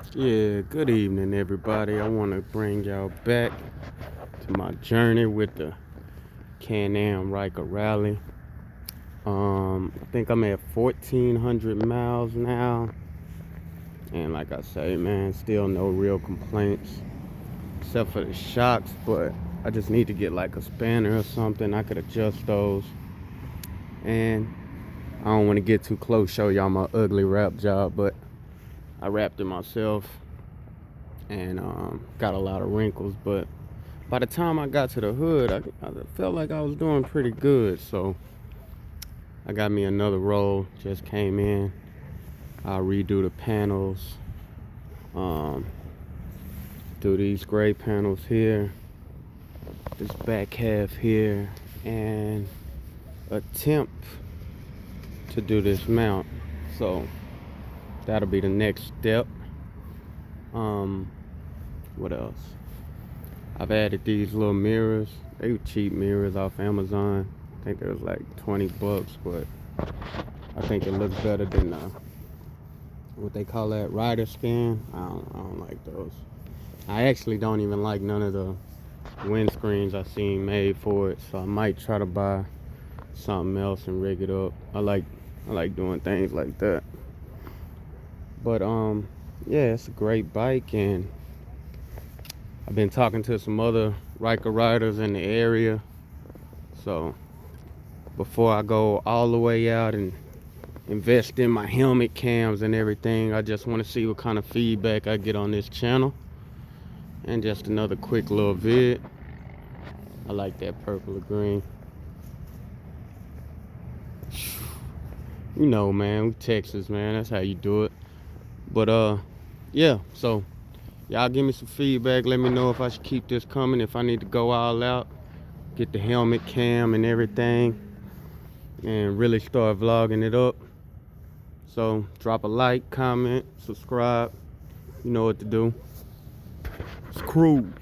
Yeah, good evening, everybody. I want to bring y'all back to my journey with the CANAM RYKERRALLY. I think I'm at 1,400 miles now, and like I say, man, still no real complaints except for the shocks. But I just need to get like a spanner or something. I could adjust those, and I don't want to get too close, show y'all my ugly wrap job, but I wrapped it myself. And got a lot of wrinkles, but by the time I got to the hood, I felt like I was doing pretty good. So I got me another roll, just came in. I'll redo the panels, do these gray panels here, this back half here, and attempt to do this mount. So that'll be the next step. What else? I've added these little mirrors. They were cheap mirrors off Amazon. I think it was like 20 bucks, but I think it looks better than what they call that, rider scan. I don't like those. I actually don't even like none of the windscreens I seen made for it, so I might try to buy something else and rig it up. I like doing things like that. But yeah, it's a great bike, and I've been talking to some other Ryker riders in the area. So before I go all the way out and invest in my helmet cams and everything, I just want to see what kind of feedback I get on this channel. And just another quick little vid. I like that purple or green. You know, man, we Texas, man, that's how you do it. But yeah, so y'all give me some feedback. Let me know if I should keep this coming, if I need to go all out, get the helmet cam and everything, and really start vlogging it up. So drop a like, comment, subscribe. You know what to do. It's CRUZ.